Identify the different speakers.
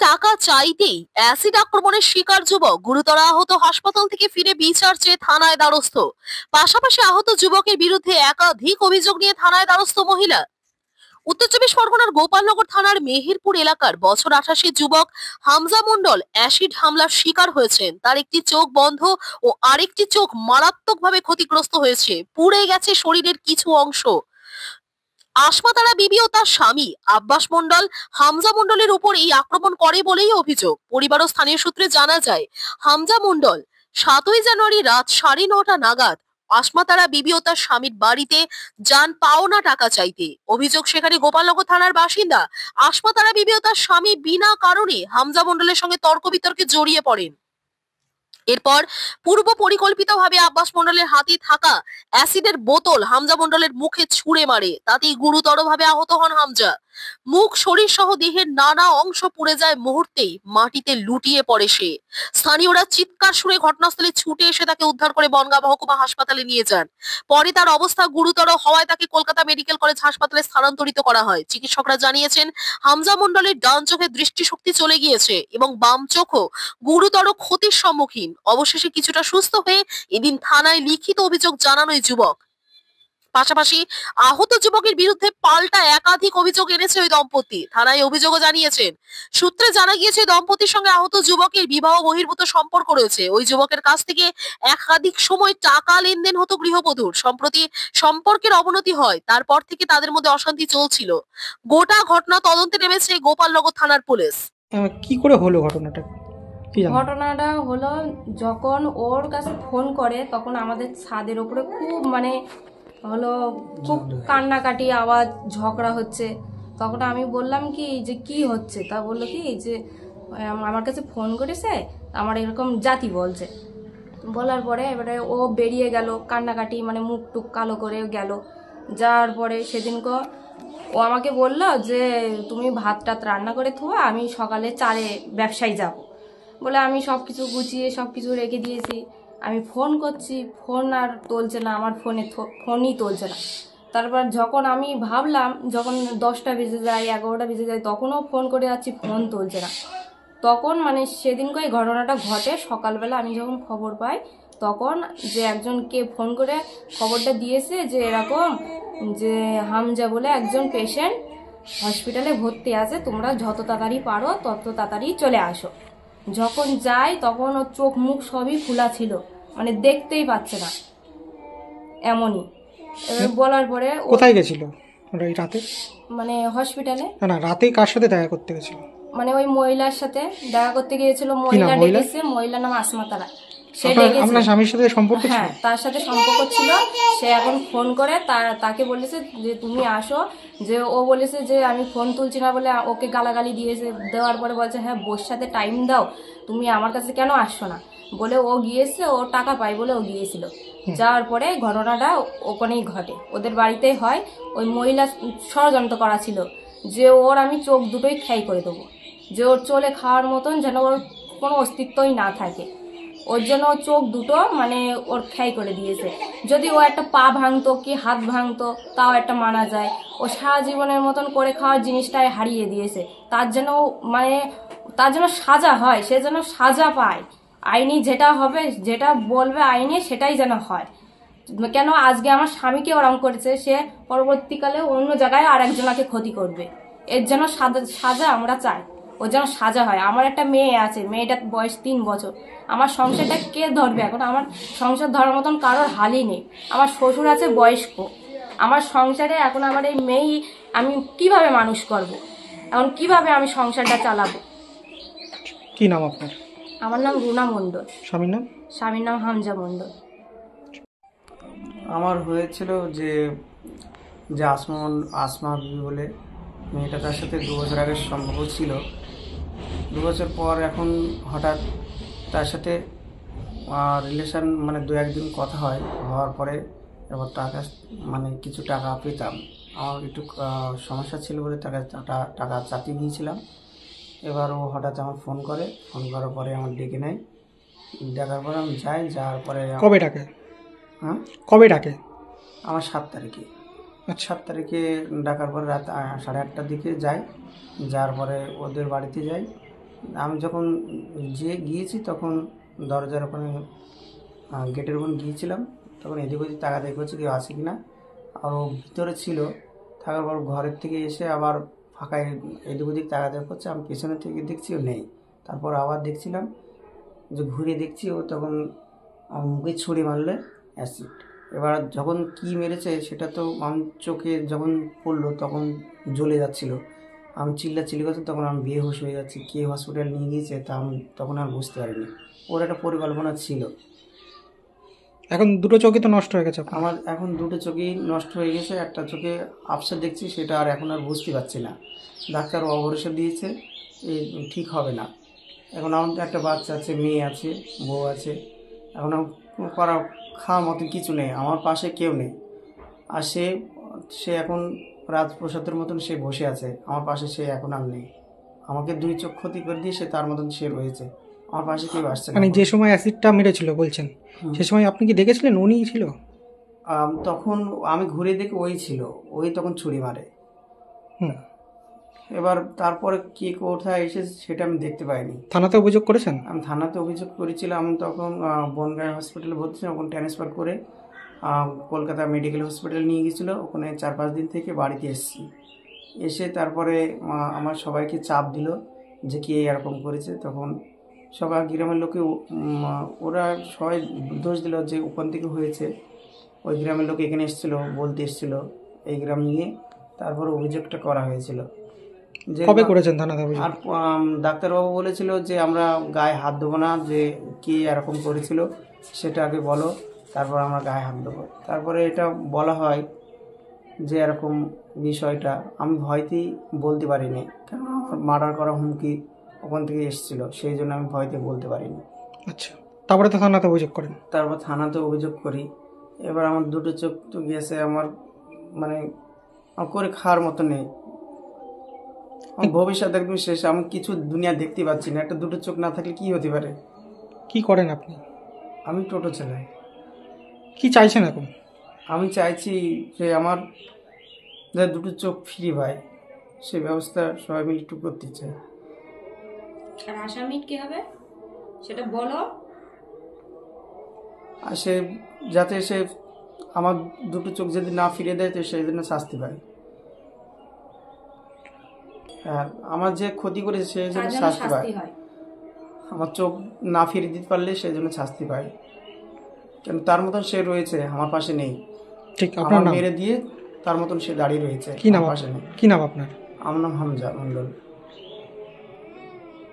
Speaker 1: টাকা চাইতেই অ্যাসিড আক্রমণের শিকার যুবক গুরুতর আহত, হাসপাতাল থেকে ফিরে বিচার চেয়ে থানায় দ্বারস্থ। পাশাপাশি আহত যুবকের বিরুদ্ধে একাধিক অভিযোগ নিয়ে থানায় দ্বারস্থ মহিলা। উত্তর চব্বিশ পরগনার গোপালনগর থানার মেহেরপুর এলাকার বছর 88 যুবক হামজা মণ্ডল অ্যাসিড হামলার শিকার হয়েছেন। তার একটি চোখ বন্ধ ও আরেকটি চোখ মারাত্মকভাবে ক্ষতিগ্রস্ত হয়েছে, পুড়ে গেছে শরীরের কিছু অংশ। আশমাতারা বিবি ও তার স্বামী আব্বাস মণ্ডল হামজা মণ্ডলের উপর এই আক্রমণ করে বলেই অভিযোগ। পরিবার ও স্থানীয় সূত্রে জানা যায়, হামজা মণ্ডল 7ই জানুয়ারি রাত 9:30 নাগাদ আশমাতারা বিবি ও তার স্বামীর বাড়িতে যান পাওনা টাকা চাইতে। অভিযোগ, সেখানে গোপালনগর থানার বাসিন্দা আশমাতারা বিবি ও তার স্বামী বিনা কারণে হামজা মণ্ডলের সঙ্গে তর্ক বিতর্কে জড়িয়ে পড়েন। এরপর পূর্ব পরিকল্পিতভাবে আব্বাস মণ্ডলের হাতে থাকা অ্যাসিডের বোতল হামজা মণ্ডলের মুখে ছুঁড়ে মারে। তাতেই গুরুতরভাবে আহত হন হামজা। মুখ, শরীর সহ দেহের নানা অংশ পুড়ে যায়, মুহূর্তেই মাটিতে লুটিয়ে পড়ে সে। স্থানীয়রা চিৎকার শুনে ঘটনাস্থলে ছুটে এসে তাকে উদ্ধার করে বনগাঁ মহকুমা হাসপাতালে নিয়ে যান। পরে তার অবস্থা গুরুতর হওয়ায় তাকে কলকাতা মেডিকেল কলেজ হাসপাতালে স্থানান্তরিত করা হয়। চিকিৎসকরা জানিয়েছেন, হামজা মণ্ডলের ডান চোখে দৃষ্টিশক্তি চলে গিয়েছে এবং বাম চোখও গুরুতর ক্ষতির সম্মুখীন। অবশেষে কিছুটা সুস্থ হয়ে এদিন থানায় লিখিত অভিযোগ জানানো এই যুবক। পাশাপাশি আহত যুবকের বিরুদ্ধে পাল্টা একাধিক অভিযোগ এনেছে ওই দম্পতি। থানায় অভিযোগও জানিয়েছেন। সূত্রে জানা গিয়েছে, দম্পতির সঙ্গে আহত যুবকের বিবাহ বহির্ভূত সম্পর্ক রয়েছে। ওই যুবকের কাছ থেকে একাধিক সময় টাকা লেনদেন হতো গৃহবধূর। সম্প্রতি সম্পর্কের অবনতি হয়, তারপর থেকে তাদের মধ্যে অশান্তি চলছিল। গোটা ঘটনা তদন্তে নেমেছে গোপালনগর থানার পুলিশ।
Speaker 2: কি করে হলো ঘটনাটা?
Speaker 3: ঘটনাটা হলো, যখন ওর কাছে ফোন করে তখন আমাদের ছাদের উপরে খুব খুব কান্নাকাটি আওয়াজ, ঝগড়া হচ্ছে। তখন আমি বললাম যে কি হচ্ছে, তা বললো যে আমার কাছে ফোন করেছে, আমার এরকম জাতি বলছে। বলার পরে এবারে ও বেরিয়ে গেল, কান্নাকাটি মুখ টুক কালো করে গেল। যাওয়ার পরে সেদিনকে ও আমাকে বললো যে তুমি ভাত টাত রান্না করে থোয়া, আমি সকালে চারে ব্যবসায় যাব বলে আমি সব কিছু গুছিয়ে সব কিছু রেখে দিয়েছি। আমি ফোন করছি, ফোন আর তুলছে না, আমার ফোনই তুলছে না। তারপর যখন আমি ভাবলাম, যখন 10টা বেজে যায়, 11টা বেজে যায়, তখনও ফোন করে যাচ্ছি, ফোন তুলছে না। তখন সেদিনকে এই ঘটনাটা ঘটে। সকালবেলা আমি যখন খবর পাই, তখন যে একজনকে ফোন করে খবরটা দিয়েছে যে এরকম যে হামজা বলে একজন পেশেন্ট হসপিটালে ভর্তি আছে, তোমরা যত তাড়াতাড়ি পারো তত তাড়াতাড়ি চলে আসো। যখন যাই তখন ওর চোখ মুখ সবই খোলা ছিল, দেখতেই পাচ্ছে না, এমনই। বলার পরে
Speaker 2: কোথায় গেছিল রাতে?
Speaker 3: হসপিটালে।
Speaker 2: না, রাতে কার সাথে দেখা করতে গেছিল?
Speaker 3: ওই মহিলার সাথে দেখা করতে গিয়েছিল। মহিলা ডেকেছে, মহিলার নাম আশমাতারা। সে ডেকেছে।
Speaker 2: আপনার স্বামীর সাথে সম্পর্ক?
Speaker 3: হ্যাঁ, তার সাথে সম্পর্ক ছিল। সে এখন ফোন করে তাকে বলেছে যে তুমি আসো। যে ও বলেছে যে আমি ফোন তুলছি না বলে ওকে গালাগালি দিয়েছে। দেওয়ার পরে বলছে হ্যাঁ বোর সাথে টাইম দাও, তুমি আমার কাছে কেন আসছো না বলে ও গিয়েছে। ও টাকা পায় বলে ও গিয়েছিল। যাওয়ার পরে ঘটনাটা ওখানেই ঘটে, ওদের বাড়িতেই হয়। ওই মহিলা ষড়যন্ত্র করা ছিল যে ওর আমি চোখ দুটোই ক্ষয় করে দেবো, যে ওর চলে খাওয়ার মতন যেন ওর কোনো অস্তিত্বই না থাকে। ওর জন্য চোখ দুটো ওর ক্ষয় করে দিয়েছে। যদি ও একটা পা ভাঙতো কি হাত ভাঙতো তাও একটা মানা যায়। ও সারা জীবনের মতন করে খাওয়ার জিনিসটাই হারিয়ে দিয়েছে। তার জন্য সাজা হয়, সে যেন সাজা পায়। আইনি যেটা হবে, যেটা বলবে আইনে সেটাই যেন হয়। কেন আজকে আমার স্বামীকে ওরম করেছে, সে পরবর্তীকালে অন্য জায়গায় আর একজনকে ক্ষতি করবে। এর জন্য সাজা আমরা চাই, ওর যেন সাজা হয়। আমার একটা মেয়ে আছে, মেয়েটার বয়স 3 বছর। আমার সংসারটা কে ধরবে? এখন আমার সংসার ধরার মতন কারোর হালই নেই। আমার শ্বশুর আছে বয়স্ক। আমার সংসারে এখন আমার এই মেয়েই আমি কিভাবে মানুষ করব? এখন কিভাবে আমি সংসারটা চালাবো?
Speaker 2: কি নাম আপনার?
Speaker 3: আমার নাম রুনা মণ্ডল।
Speaker 2: স্বামীর নাম?
Speaker 3: স্বামীর নাম হামজা মণ্ডল।
Speaker 4: আমার হয়েছিল যে আসমা বিবি বলে মেয়েটা, তার সাথে 2 বছর আগের সম্পর্ক ছিল। 2 বছর পর এখন হঠাৎ তার সাথে রিলেশন 2-1 দিন কথা হওয়ার পরে এবার টাকা কিছু টাকা পেতাম। আমার একটু সমস্যা ছিল বলে টাকা চাকরি নিয়েছিলাম। এবার ও হঠাৎ আমার ফোন করার পরে আমার ডেকে নেয়। ডাকার পরে আমি যাই। যাওয়ার পরে
Speaker 2: কবে ডাকে?
Speaker 4: কবে ডাকে? আমার 7 তারিখে। 7 তারিখে ডাকার পরে রাত 8:30টার দিকে যাই। যাওয়ার পরে ওদের বাড়িতে যাই। আমি যখন গিয়েছি তখন দরজার ওখানে গেটের ওখানে গিয়েছিলাম, তখন এদিক ওদিক তাকাতাকি করছি কেউ আছে কি না। আর ও ভিতরে ছিল, থাকার পর ঘরের থেকে এসে আবার ফাঁকায় এদিক ওদিক তাকাতাকি করছে। আমি পেছনের থেকে দেখছি ও নেই। তারপর আবার দেখছিলাম যে ঘুরে দেখছি ও তখন আমার মুখে ছুরি মারলে অ্যাসিড। এবার যখন কি মেরেছে সেটা তো আমার চোখে যখন পড়লো তখন জ্বলে যাচ্ছিল। আমি চিল্লাচিল্লি করছি, তখন আমি বেহুশ হয়ে যাচ্ছি। কে হসপিটাল নিয়ে গিয়েছে তা আমি তখন আর বুঝতে পারিনি। ওর একটা পরিকল্পনা ছিল।
Speaker 2: এখন দুটো চোখই তো নষ্ট হয়ে গেছে আপনার।
Speaker 4: আমার এখন দুটো চোখেই নষ্ট হয়ে গেছে, একটা চোখে আবসা দেখছি, সেটা আর এখন আর বুঝতে পারছি না। ডাক্তার অভরসা দিয়েছে ঠিক হবে না। এখন আমার তো একটা বাচ্চা আছে, মেয়ে আছে, বউ আছে, এখন করা খাওয়ার মতো কিছু নেই, আমার পাশে কেউ নেই। আর সে এখন রাজপ্রসাদের মতন সে বসে আছে, আমার পাশে সে এখন আর নেই। আমাকে 2 চোখ ক্ষতি করে দিয়ে সে তার মতন সে রয়েছে, আমার পাশে কেউ আসছে না।
Speaker 2: মানে যে সময় অ্যাসিডটা মেরেছিল বলছেন, সে সময় আপনি কি দেখেছিলেন উনিই ছিল?
Speaker 4: তখন আমি ঘুরে দেখি ওই ছিল, ওই তখন ছুরি মারে।
Speaker 2: হুম।
Speaker 4: এবার তারপরে কে কোথায় এসেছে সেটা আমি দেখতে পাইনি।
Speaker 2: থানাতে অভিযোগ করেছেন?
Speaker 4: আমি থানাতে অভিযোগ করেছিলাম। আমি তখন বনগাঁ হসপিটালে ভর্তি ছিলাম, ওখানে ট্রান্সফার করে কলকাতা মেডিকেল হসপিটাল নিয়ে গেছিলো। ওখানে 4-5 দিন থেকে বাড়িতে এসেছি। এসে তারপরে আমার সবাইকে চাপ দিল যে কে এরকম করেছে। তখন সবাই গ্রামের লোকে ওরা সবাই দোষ দিল যে ওখান থেকে হয়েছে। ওই গ্রামের লোক এখানে এসেছিলো, বলতে এসেছিলো এই গ্রাম নিয়ে। তারপরে অভিযোগটা করা হয়েছিল। যে
Speaker 2: কবে করেছেন থানাতে অভিযোগ?
Speaker 4: আর ডাক্তারবাবু বলেছিল যে আমরা গায়ে হাত দেবো না, যে কে এরকম করেছিল সেটা আগে বলো, তারপর আমরা গায়ে হাত দেবো। তারপরে এটা বলা হয় যে এরকম বিষয়টা আমি ভয়তেই বলতে পারিনি, কারণ আমার মার্ডার করা হুমকি ওখান থেকে এসেছিলো, সেই জন্য আমি ভয়তে বলতে পারিনি।
Speaker 2: আচ্ছা, তারপরে তো থানাতে অভিযোগ করেন?
Speaker 4: তারপর থানাতে অভিযোগ করি। এবার আমার দুটো চোখ তো গেছে, আমার মানে আমার করে খাওয়ার মতো নেই। আমার ভবিষ্যৎ একদম শেষ, আমি কিছু দুনিয়া দেখতে পাচ্ছি না। একটা দুটো চোখ না থাকলে কি হতে পারে?
Speaker 2: কি করেন আপনি?
Speaker 4: আমি টোটো চালাই।
Speaker 2: কি চাইছেন এখন?
Speaker 4: আমি চাইছি যে আমার যা দুটো চোখ ফ্রি পায় সে ব্যবস্থা সবাই মিলে একটু করতে চাই।
Speaker 3: আর আসামির কি হবে সেটা বলো।
Speaker 4: আর সে যাতে সে আমার দুটো চোখ যদি না ফিরে দেয় তো সেই জন্য শাস্তি পায়। হ্যাঁ, আমার যে ক্ষতি করেছে সেই জন্য শাস্তি পায়। আমার চোখ না ফিরে দিতে পারলে সেই জন্য শাস্তি পায়, কেন তার মতন সে রয়েছে, আমার পাশে নেই।
Speaker 2: ঠিক, আপনার
Speaker 4: আমার
Speaker 2: নাম?
Speaker 4: মেরে দিয়ে তার মতন সে দাঁড়িয়ে রয়েছে,
Speaker 2: কি নাম?
Speaker 4: পাশে নেই।
Speaker 2: কি নাম আপনার?
Speaker 4: আমার নাম হামজা মন্ডল।